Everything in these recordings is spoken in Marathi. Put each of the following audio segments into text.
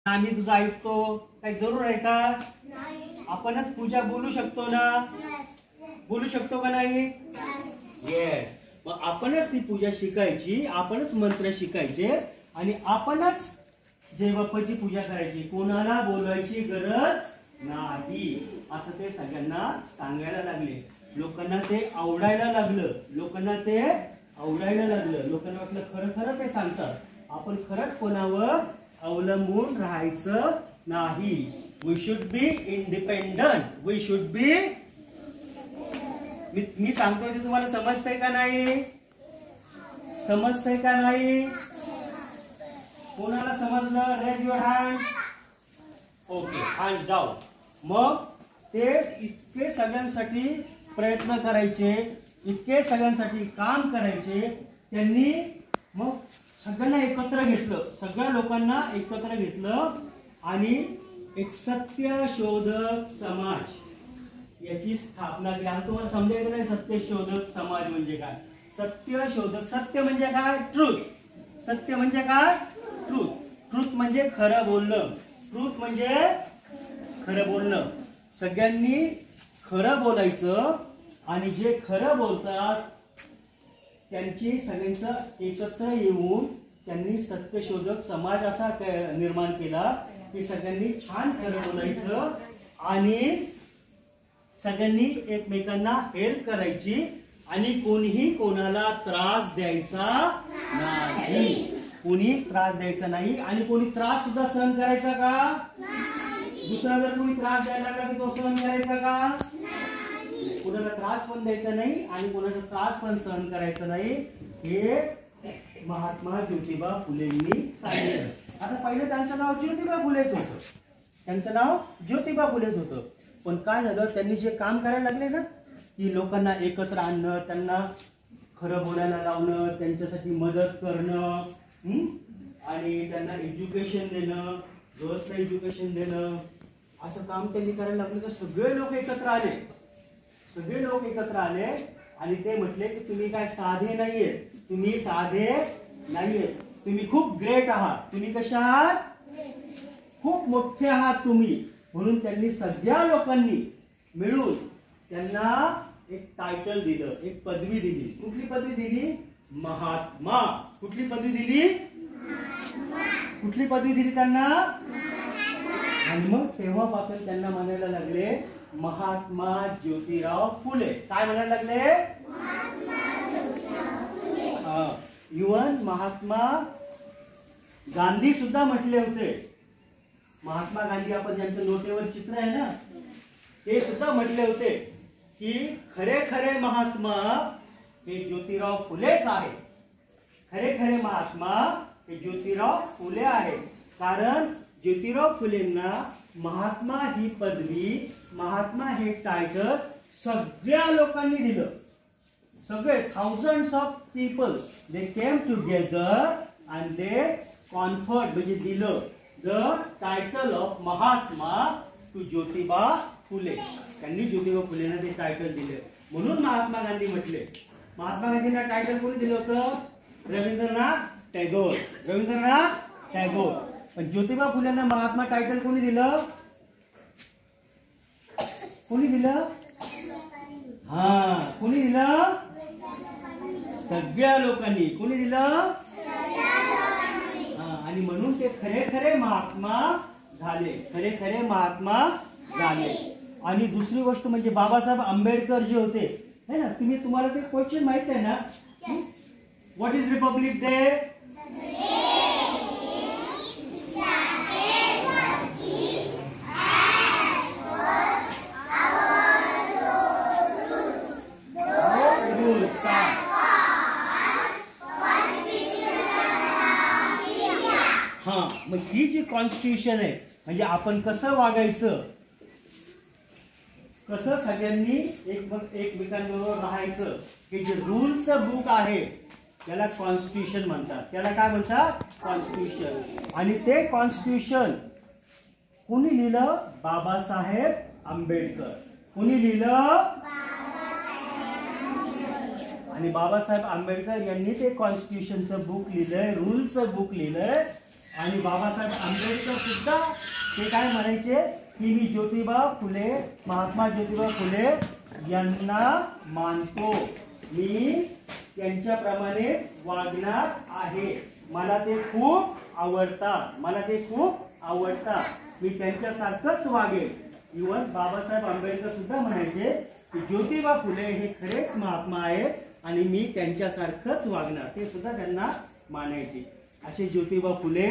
आम्ही तुझं ऐकतो, काही जरूर आहे का? आपणच पूजा बोलू शकतो ना? बोलू शकतो का नाही? येस. मग आपणच ती पूजा शिकायची, आपणच मंत्र शिकायचे आणि आपणच जय बाप्पाची पूजा करायची, कोणाला बोलवायची गरज नाही असं ते सगळ्यांना सांगायला लागले. लोकांना ते आवडायला लागलं, लोकांना वाटलं खरं खरं ते सांगतात. आपण खरंच कोणावर अवलंबून राहायचं नाही. We should be independent. We should be. मी सांगतोय ते तुम्हाला समजतंय का नाही? समजतंय का नाही? कोणाला समजलं? Raise your hand. Okay, hands down. मग ते इतके सगळ्यांसाठी प्रयत्न करायचे, इतके सगळ्यांसाठी काम करायचे. त्यांनी मग सगळ्यांना एकत्र घेतलं, सगळ्या लोकांना एकत्र घेतलं आणि एक सत्यशोधक समाज याची स्थापना केली. आता तुम्हाला समजायचं नाही सत्यशोधक समाज म्हणजे काय? सत्यशोधक, सत्य म्हणजे काय? ट्रूथ. सत्य म्हणजे काय? ट्रूथ. ट्रूथ म्हणजे खरं बोलणं. ट्रूथ म्हणजे खरं बोलणं. सगळ्यांनी खरं बोलायचं आणि जे खरं बोलतात त्यांची सगळ्यांचं एकत्र येऊन त्यांनी सत्यशोधक समाज असा निर्माण केला की सगळ्यांनी छान खरं बोलायचं आणि सगळ्यांनी एकमेकांना हेल्प करायची आणि कोणीही कोणाला त्रास द्यायचा नाही. कोणी त्रास द्यायचा नाही आणि कोणी त्रास सुद्धा सहन करायचा का? दुसरा जर कोणी त्रास द्यायला लागला की तो सहन करायचा का? कोणाला त्रास पण द्यायचा नाही आणि कोणाचा त्रास पण सहन करायचा नाही. हे महात्मा ज्योतिबा फुलेंनी सांगितलं. आता पहिले त्यांचं नाव ज्योतिबा फुलेच होतं. त्यांचं नाव ज्योतिबा फुलेच होतं. पण काय झालं, त्यांनी जे काम करायला लागले ना की लोकांना एकत्र आणणं, त्यांना खरं बोलायला लावणं, त्यांच्यासाठी मदत करणं आणि त्यांना एज्युकेशन देणं, गर्ल्सला एज्युकेशन देणं, असं काम त्यांनी करायला लागले. तर सगळे लोक एकत्र आले. सगळे लोक एकत्र आले आणि ते म्हटले की तुम्ही काय साधे नाहीये, तुम्ही साधे नाहीये, तुम्ही खूप ग्रेट आहात. तुम्ही कशा आहात? खूप मोठे आहात तुम्ही. म्हणून त्यांनी सगळ्या लोकांनी मिळून त्यांना एक टायटल दिलं, एक पदवी दिली. कुठली पदवी दिली? महात्मा. कुठली पदवी दिली? कुठली पदवी दिली त्यांना? आणि मग तेव्हापासून त्यांना म्हणायला लागले महात्मा ज्योतिराव फुले. काय म्हणायला लागले? इवन महात्मा गांधी सुद्धा म्हटले होते. महात्मा गांधी, आपण ज्यांचं नोटेवर चित्र आहे ना, ते सुद्धा म्हटले होते की खरे खरे महात्मा हे ज्योतिराव फुलेच आहे. खरे खरे महात्मा हे ज्योतिराव फुले आहे. कारण ज्योतिराव फुलेंना महात्मा ही पदवी, महात्मा हे टायटल सगळ्या लोकांनी दिलं. सगळे thousands of people they came together and they conferred, म्हणजे दिलं the title of Mahatma to Jyotiba Phule. त्यांनी ज्योतिबा फुलेंना ते टायटल दिले. म्हणून महात्मा गांधी म्हटले. महात्मा गांधींना टायटल कोणी दिलं होतं? रवींद्रनाथ टागोर. रवींद्रनाथ टागोर. पण ज्योतिबा फुलेंना महात्मा टायटल कोणी दिलं? कोणी दिलं? कोणी दिलं? सगळ्या लोकांनी. कोणी दिलं? आणि म्हणून ते खरे खरे महात्मा झाले. खरे खरे महात्मा झाले. आणि दुसरी गोष्ट म्हणजे बाबासाहेब आंबेडकर जे होते है ना, तुम्हाला ते क्वेश्चन माहित आहे ना? What is Republic day? मग ही जी कॉन्स्टिट्यूशन आहे म्हणजे आपण कसं वागायचं, कसं सगळ्यांनी एकमेकांबरोबर राहायचं, हे जे रूलचं बुक आहे त्याला कॉन्स्टिट्यूशन म्हणतात. त्याला काय म्हणतात? कॉन्स्टिट्यूशन. आणि ते कॉन्स्टिट्यूशन कोणी लिहिलं? बाबासाहेब आंबेडकर. कोणी लिहिलं? आणि बाबासाहेब आंबेडकर यांनी ते कॉन्स्टिट्यूशनचं बुक लिहिलंय, रूलचं बुक लिहिलंय आणि बाबासाहेब आंबेडकर सुद्धा ते काय म्हणायचे की मी ज्योतिबा फुले, महात्मा ज्योतिबा फुले यांना मानतो, मी त्यांच्याप्रमाणे वागणार आहे, मला ते खूप आवडतात, मला ते खूप आवडतात, मी त्यांच्यासारखंच वागेल. इव्हन बाबासाहेब आंबेडकर सुद्धा म्हणायचे की ज्योतिबा फुले हे खरेच महात्मा आहेत आणि मी त्यांच्यासारखंच वागणार, ते सुद्धा त्यांना मानायचे. असे ज्योतिबा फुले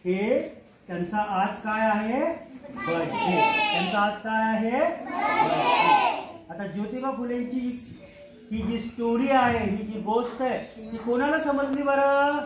हे त्यांचा आज काय आहे बर्थडे, त्यांचा आज काय आहे बर्थडे. आता ज्योतिबा फुलेंची ही जी स्टोरी आहे, ही जी गोष्ट आहे ती कोणाला समजली बरं?